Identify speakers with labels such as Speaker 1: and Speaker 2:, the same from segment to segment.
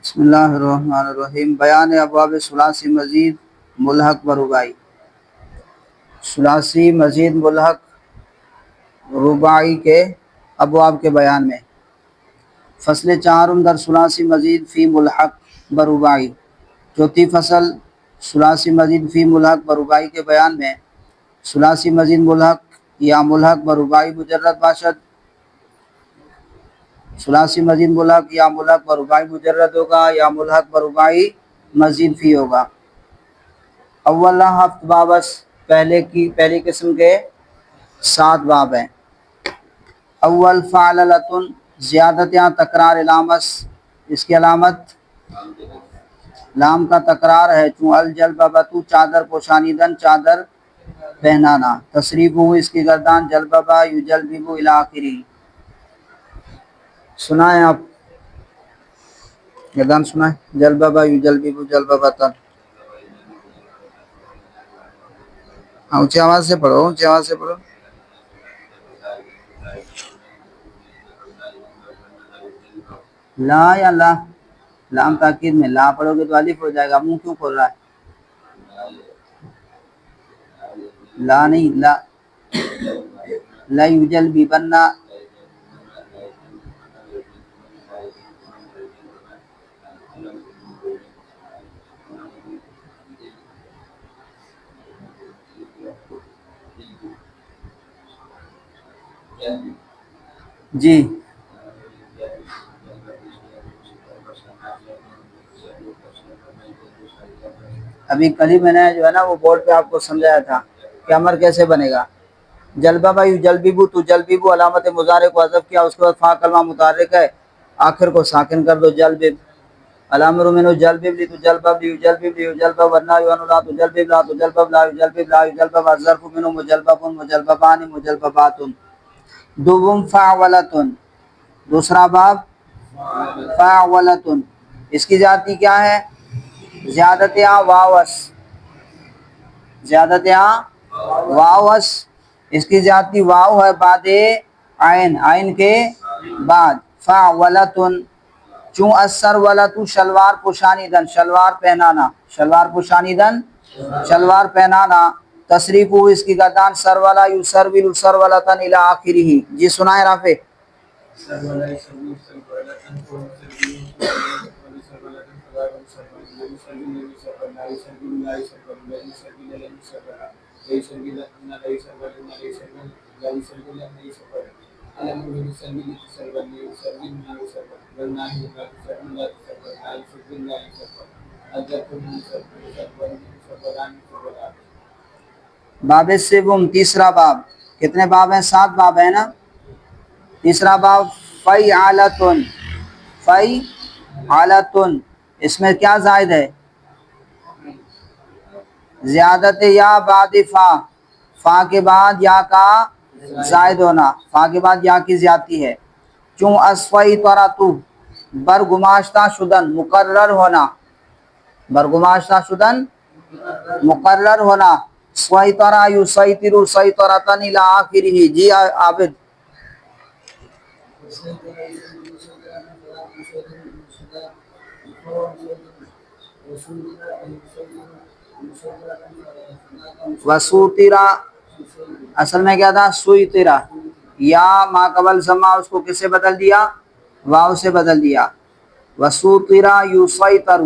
Speaker 1: بسم اللہ الرحمن الرحیم۔ بیان ابواب ثلاثی مزید ملحق و رباعی۔ ثلاثی مزید ملحق رباعی کے ابواب کے بیان میں فصل چہارم در ثلاثی مزید فی ملحق و رباعی۔ چوتھی فصل ثلاثی مزید فی ملحق و رباعی کے بیان میں ثلاثی مزید ملحق یا ملحق و رباعی مجرد باشد، ثلاثی مزید ملحق یا ملحق و رباعی مجرد ہوگا یا ملحق و رباعی مزید فی ہوگا۔ اول ہفت بابس پہلی قسم کے 7 باب ہیں۔ اول فعللتن زیادت یا تکرار علامت، اس کی علامت لام کا تکرار ہے۔ چون الجلببتو چادر پوشانیدن، چادر پہنانا۔ تصریف ہو اس کی گردان جلببا یجلببو الی آخری۔ سنائیں آپ گردان سنائیں، جلببا یجلببو جلببتن۔ اونچی آواز سے پڑھو، اونچی آواز سے پڑھو۔ لا یا لا، لام تاکید میں لا پڑھو گے تو الف ہو جائے گا، منہ کیوں کھول رہا ہے؟ لا نہیں، لا لا یجلببن۔ جی ابھی کل ہی میں نے جو ہے نا وہ بورڈ پہ آپ کو سمجھایا تھا کہ امر کیسے بنے گا۔ جلببا یجلببو، تو جلببو علامت مضارع کو حذف کیا، اس کے بعد فا کلمہ متحرک ہے، آخر کو ساکن کر دو، جلبب۔ الامر منو جلبب لی تو جلبب لی یجلبب لی یجلبب، والنہی عنہ لا تجلبب لا تجلبب لا یجلبب لا یجلبب، الظرف منو مجلبب مجلببان مجلببات۔ دوم فاعولتن، دوسرا باب فاعولتن، اس کی ذاتی کیا ہے؟ زیادت یا واوس، زیادت یا واوس، اس کی ذاتی واو ہے بعد عین، عین کے بعد۔ فاعولتن چون السرولت شلوار پوشانیدن، شلوار پہنانا، شلوار پوشانیدن، شلوار پہنانا۔ تصریف ہو اس کی گردان سرولا یسرول سرولتن الی آخرہ۔ جی سنائیں رافع۔ باب سوم، تیسرا باب۔ کتنے باب ہیں؟ 7 باب ہیں نا۔ تیسرا باب فیعلتن، فیعلتن، اس میں کیا زائد ہے؟ زیادت یا بعد فا، فا کے بعد یا کا زائد ہونا، فا کے بعد یا کی زیادتی ہے۔ چون اسفیطرتو برگماشتہ شدن، مقرر ہونا، برگماشتہ شدن مقرر ہونا۔ سیطرہ یسیطر سیطرتن الی آخرہ۔ جی عابد۔ وسوترا، اصل میں کیا تھا؟ سویترا، یا ما قبل سما اس کو کس سے بدل دیا؟ واو سے بدل دیا۔ وسوترا یسیطر،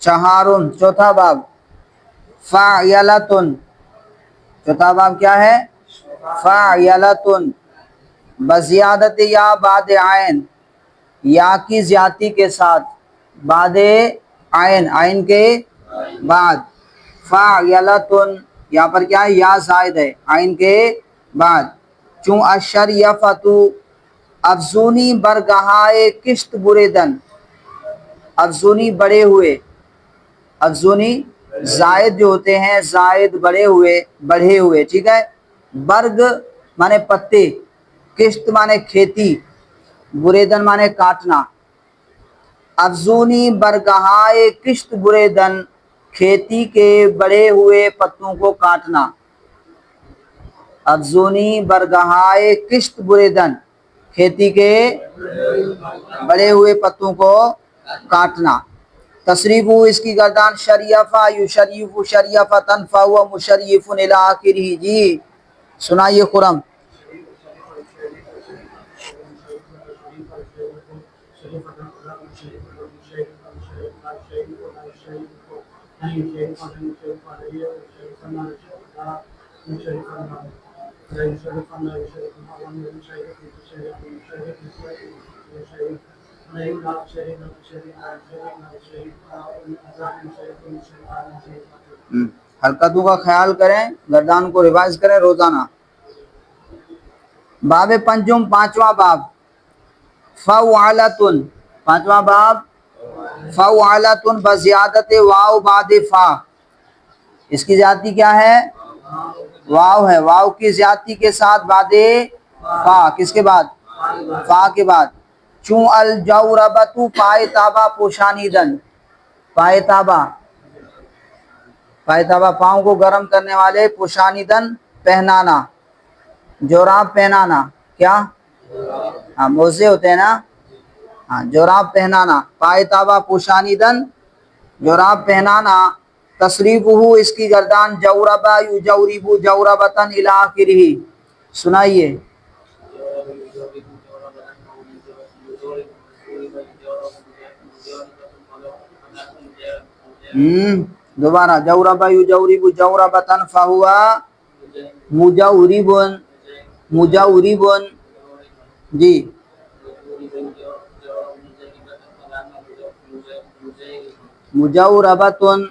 Speaker 1: چہارم، چوتھا باب فاعلتن، چوتھا باب کیا ہے؟ فاعلتن، بزیادت یا بعد عین، یا کی زیادتی کے ساتھ، بعد عین، عین کے بعد۔ فاعلتن، یہاں پر کیا ہے؟ یا زائد ہے عین کے بعد۔ چون الشریفتو افزونی برگہائے کشت بریدن، افزونی بڑے ہوئے، افزونی زائد جو ہوتے ہیں زائد بڑھے ہوئے ٹھیک ہے. برگ مانے پتے، کشت مانے کھیتی، بریدن مانے کاٹنا. افزونی برگہائے کشت بریدن، کھیتی کے بڑے ہوئے پتوں کو کاٹنا. افزونی برگہائے کشت بریدن، کھیتی کے بڑے ہوئے پتوں کو کاٹنا. تصریف اس کی گردان شریفہ یشریف شریفتن فہو مشریف الی آخرہ. جی سنائیے خرم. حرکتوں کا خیال کریں، گردان کو ریوائز کریں روزانہ. باب پنجم، پانچواں باب. فوعلتن، پانچواں باب فوعلتن بزیادت واو بعد فا. اس کی زیادتی کیا ہے؟ واو ہے. واو کی زیادتی کے ساتھ بعد فا. کس کے بعد؟ فا کے بعد. چون الجوربت پائے تابا پوشانیدن. پائے تابا، پائے تابا پاؤں کو گرم کرنے والے، پوشانیدن پہنانا، جوراب پہنانا. کیا؟ ہاں موزے ہوتے ہیں نا. ہاں جوراب پہنانا. پائے تابا پوشانیدن، جوراب پہنانا. تصریف اس کی گردان جوربا یجورب جوربتن الی آخرہ. سنائیے. دوبارہ جوربا یجورب جوربتن فہو مجورب مجورب. جی مجوربتن.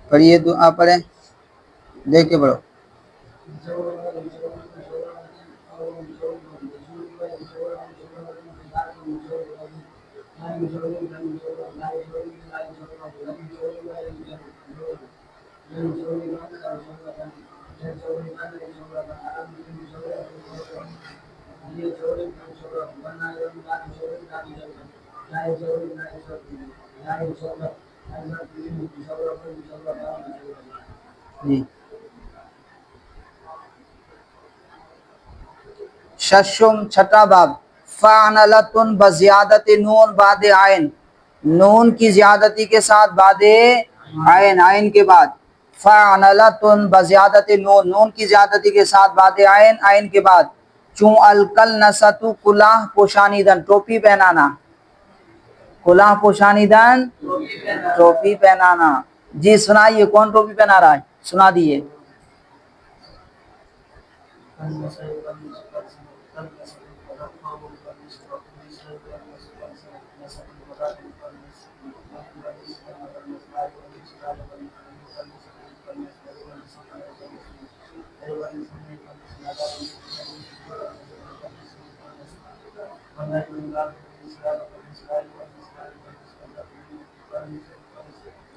Speaker 1: پڑھیے تو آپ پڑھیں، دیکھ کے پڑھو. جی ششم، چھٹا باب. فعنلتن بزیادت نون بعد عین. نون کی زیادتی کے ساتھ بعد عین، عین کے بعد. فعنلتن بزیادت نون، نون کی زیادتی کے ساتھ بعد عین، عین کے بعد. چون الکلنسۃ کلاه پوشانیدن، ٹوپی پہنانا. کلاه پوشانیدن، ٹوپی پہنانا. جی سنائیے کون ٹوپی پہنا رہا ہے؟ سنا دیے.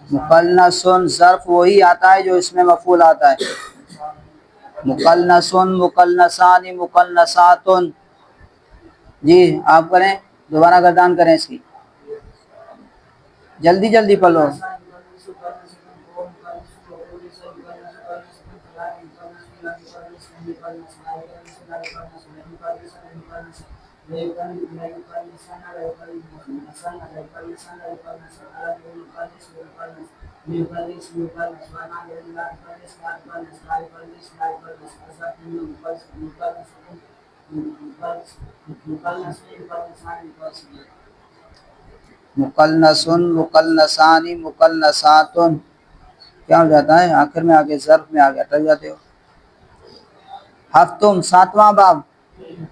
Speaker 1: مقلنسن ظرف وہی آتا ہے جو اس میں مفعول آتا ہے. مقلنسن، مقلنسان، مقلنساتن. جی آپ کریں، دوبارہ گردان کریں اس کی. جلدی جلدی پڑھو. مقلنسن، مقلنسان، مقلنساتن. کیا ہو جاتا ہے آخر میں آگے ظرف میں آگے اٹک جاتے ہو. ہفتم، ساتواں باب.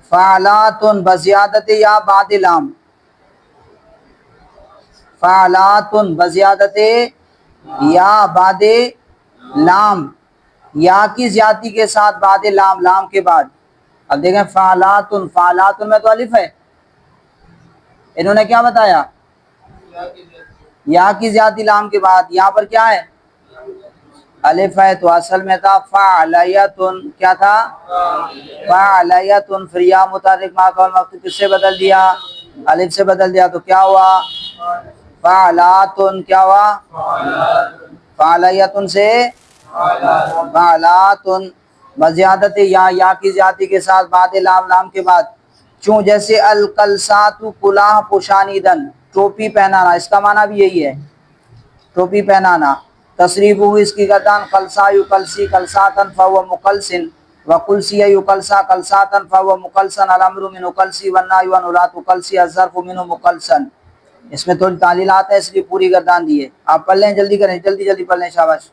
Speaker 1: فعلاتن بزیادت یا بعد لام. فعلاتن بزیادت یا بعد لام، یا کی زیادتی کے ساتھ بعد لام، لام کے بعد. اب دیکھیں فعلاتن، فعلاتن میں تو الف ہے، انہوں نے کیا بتایا؟ یا کی زیادتی لام کے بعد. یہاں پر کیا ہے؟ الف ہے. تو اصل میں تھا فعلیتن، کیا تھا؟ فعلیتن. پھر یا متحرک ما قبل مفتوح کس سے بدل دیا؟ الف سے بدل دیا. تو کیا ہوا؟ فعلاتن. کیا ہوا؟ فعلیتن سے فعلاتن بزیادت یا کی زیادتی کے ساتھ بعد لام، لام کے بعد. چون جیسے القلسات کلاه پوشانیدن، ٹوپی پہنانا، اس کا معنی بھی یہی ہے، ٹوپی پہنانا. تصریف ہوئی اس کی گردان قلسا یقلسی قلساتن فهو مقلسن وقلسی یقلسا قلساتن فهو مقلسن الامر من قلسی والنهی عن لا تقلسی الظرف منه مقلسن. اس میں تھوڑی تعلیلات ہیں اس لیے پوری گردان دی ہے. آپ پڑھ لیں، جلدی کریں، جلدی جلدی پڑھ لیں، شاباش.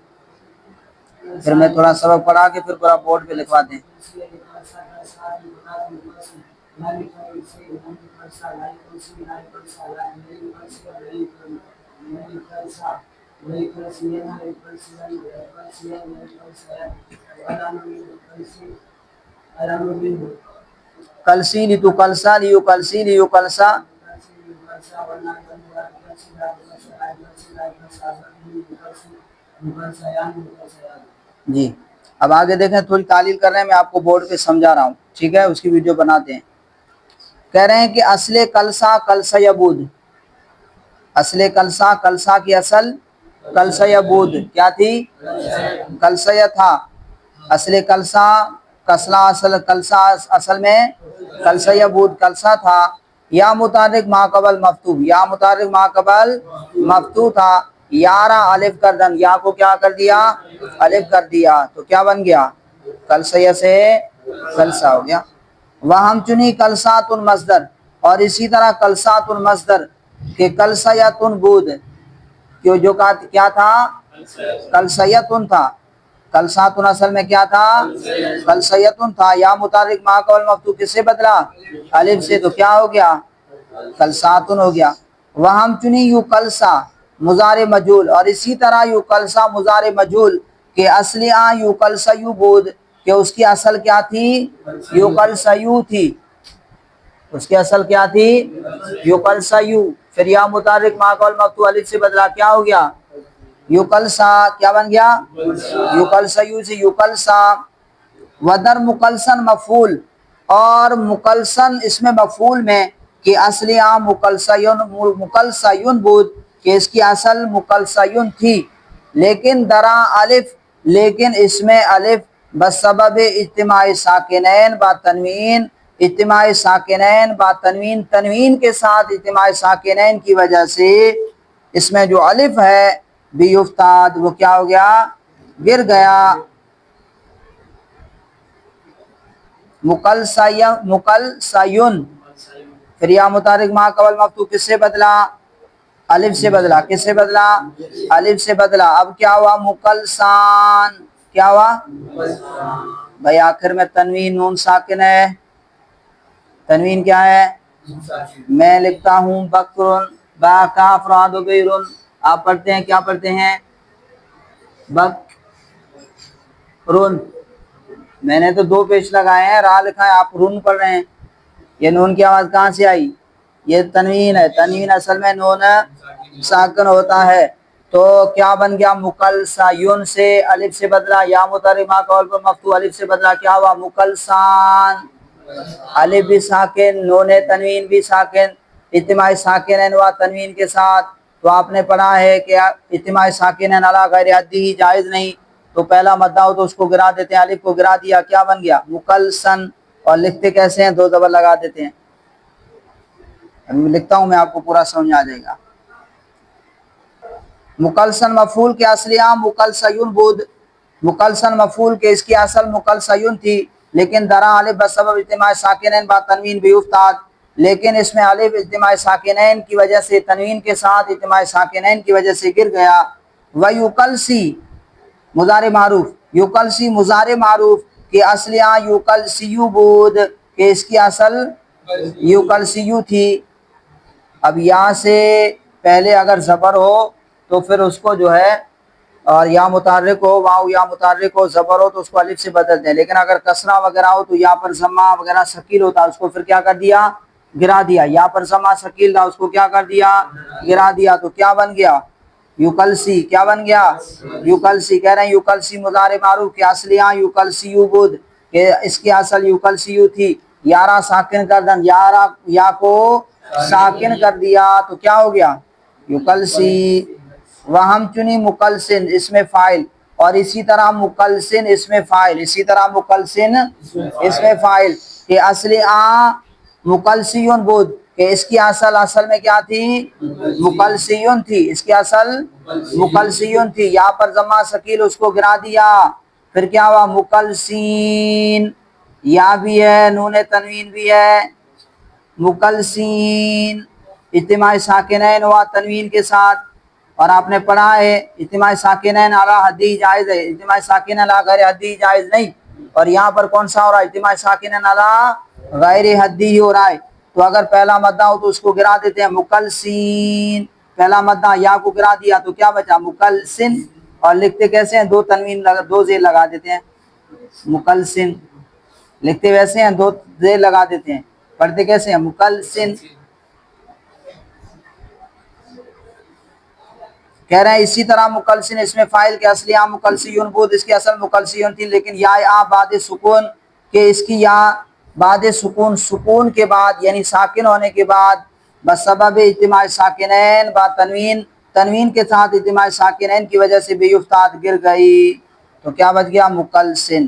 Speaker 1: پھر میں تھوڑا سبق پڑھا کے پھر پورا بورڈ پہ لکھوا دیں. کلسی لی تو کلسا لیو کلسی لیو کلسا. جی اب آگے دیکھیں، تھوڑی تعلیل کر رہے ہیں، میں آپ کو بورڈ پہ سمجھا رہا ہوں، ٹھیک ہے؟ اس کی ویڈیو بناتے ہیں. کہہ رہے ہیں کہ اصل کلسا کلسا یبود، اصل کلسا، کلسا کی اصل کلسا یبود کیا تھی؟ کلسا یا تھا. اصل کلسا، کسلا اصل کلسا اصل میں کلسا یبود کلسا تھا. یا متحرک ما قبل مفتوح، یا متحرک ما قبل مفتوح تھا. یارا الف کردن، یا کو کیا کر دیا؟ الف کر دیا. تو کیا بن گیا؟ کلسیا سے کلسا ہو گیا. وہم چنی کلسات المصدر، اور اسی طرح کلسات المصدر کہ کلسیتن بود، جو کیا تھا؟ کلسیتن تھا. کلساتن اصل میں کیا تھا؟ کلسیتن تھا. یا متحرک ما قبل مفتوح کس سے بدلا؟ الف سے. تو کیا ہو گیا؟ کلساتن ہو گیا. وہم چنی یو کلسا مضارع مجہول، اور اسی طرح یو کلسا مضارع مجہول کہ اصلی یو کلسا یو بود، کہ اس کی اصل کیا تھی؟ یو کلسا یو تھی. اس کی اصل کیا تھی؟ یو کلسا یو. پھر یا متحرک ما قبل مفتوح الف سے بدلا، کیا ہو گیا؟ یو کلسا. کیا بن گیا؟ یو کلسا یو سے یو کلسا. ودر مقلسن مفعول، اور مقلسن اس میں مفعول میں کہ اصلی عام مقلسیون بود، کہ اس کی اصل مقلسیون تھی. لیکن درا الف، لیکن اس میں الف بسبب اجتماع ساکنین با تنوین، اجتماع ساکنین با تنوین، تنوین کے ساتھ اجتماع ساکنین کی وجہ سے اس میں جو الف ہے بھی افتاد، وہ کیا ہو گیا؟ گر گیا. مقلسیون. پھر یا متحرک ما قبل مفتوح کس سے بدلا؟ الف سے بدلا. کس سے بدلا؟ الف سے بدلا. اب کیا ہوا؟ مقلسان. کیا ہوا بھائی؟ آخر میں تنوین نون ساکن ہے. تنوین کیا ہے؟ میں لکھتا ہوں بکرن با کاف را دو بیرن، آپ پڑھتے ہیں کیا پڑھتے ہیں؟ بکرن. میں نے تو دو پیش لگائے ہیں، را لکھا ہے، آپ رن پڑھ رہے ہیں. یہ نون کی آواز کہاں سے آئی؟ یہ تنوین ہے. تنوین اصل میں نون ساکن ہوتا ہے. تو کیا بن گیا؟ مقلسیون سے الف سے بدلا. یا متحرک ما قبل پر مفتوح الف سے بدلا، کیا ہوا؟ مقلسان. الف بھی ساکن، نون تنوین بھی ساکن، اجتماع ساکنین ہوا تنوین کے ساتھ. تو آپ نے پڑھا ہے کہ اجتماع ساکنین علی غیر حدی ہی جائز نہیں. تو پہلا مدہ ہو تو اس کو گرا دیتے ہیں، الف کو گرا دیا، کیا بن گیا؟ مقلسن. اور لکھتے کیسے ہیں؟ دو زبر لگا دیتے ہیں. لکھتا ہوں میں، آپ کو پورا سمجھ آ جائے گا. مقلسن مفعول کے اصلی عام مقلسیون بود، مقلسن مفعول کے اس کی اصل مقلسیون تھی. لیکن درا الف بسبب اجتماع ساکنین با تنوین بھی افتاد، لیکن اس میں الف اجتماع ساکنین کی وجہ سے، تنوین کے ساتھ اجتماع ساکنین کی وجہ سے گر گیا. ویوکلسی مضارع معروف، یوکلسی مضارع معروف کہ اصلی یوکلسیو بود، کہ اس کی اصل یوکلسیو تھی. اب یہاں سے پہلے اگر زبر ہو تو پھر اس کو جو ہے اور یا متحرک ہو، واؤ یا متحرک ہو، زبر ہو تو اس کو الف سے بدل دیں، لیکن اگر کسرہ وغیرہ ہو تو یا پر ضمہ وغیرہ ثقیل ہوتا ہے اس کو پھر کیا کر دیا؟ گرا دیا۔ یا پر ضمہ ثقیل تھا اس کو کیا کر دیا؟ گرا دیا۔ تو کیا بن گیا؟ یوکلسی۔ کیا بن گیا؟ یوکلسی۔ کہہ رہے ہیں یوکلسی مضارع معروف کے اصل یہاں یوکلسیو بود، کہ اس کی اصل یوکلسیو تھی، یارا ساکن کر دن، یارا یا کو ساکن کر دیا تو کیا ہو گیا؟ یوکلسی۔ وہم چنی مکلسن اسم فاعل، اور اسی طرح مکلسن اسم فاعل، اسی طرح مکلسن اسم فاعل کہ اصل آ مکلسیون بود، کہ اس کی اصل میں کیا تھی؟ مکلسیون تھی، اس کی اصل مکلسیون تھی۔ یا پر ضمہ ثقیل اس کو گرا دیا، پھر کیا ہوا؟ مکلسین۔ یا بھی ہے، نون تنوین بھی ہے، مکلسین اجتماع ساکنین ہوا تنوین کے ساتھ، اور آپ نے پڑھا ہے اجتماع ساکنین علی حدی جائز ہے، اجتماع ساکنین علی غیر حدی جائز نہیں۔ اور یہاں پر کون سا ہو رہا ہے؟ اجتماع ساکنین علی غیر حدی ہی ہو رہا ہے۔ تو اگر پہلا مدہ ہو تو اس کو گرا دیتے ہیں مکلسین، پہلا مدہ یا کو گرا دیا تو کیا بچا؟ مکلسن۔ اور لکھتے کیسے ہیں؟ دو تنوین دو زیر لگا دیتے ہیں، مکلسن لکھتے ویسے ہیں، دو زیر لگا دیتے ہیں، پڑھتے کیسے ہیں؟ مکلسن۔ کہہ رہے ہیں اسی طرح مکلسن اس میں فاعل کے اصلی یا مکلسیون بود، اس کی اصل مکلسیون تھی، لیکن یا آ بعد سکون، کہ اس کی یا بعد سکون، سکون کے بعد یعنی ساکن ہونے کے بعد، بسبب اجتماع ساکنین با تنوین، تنوین کے ساتھ اجتماع ساکنین کی وجہ سے بے افتاد گر گئی، تو کیا بچ گیا؟ مکلسن۔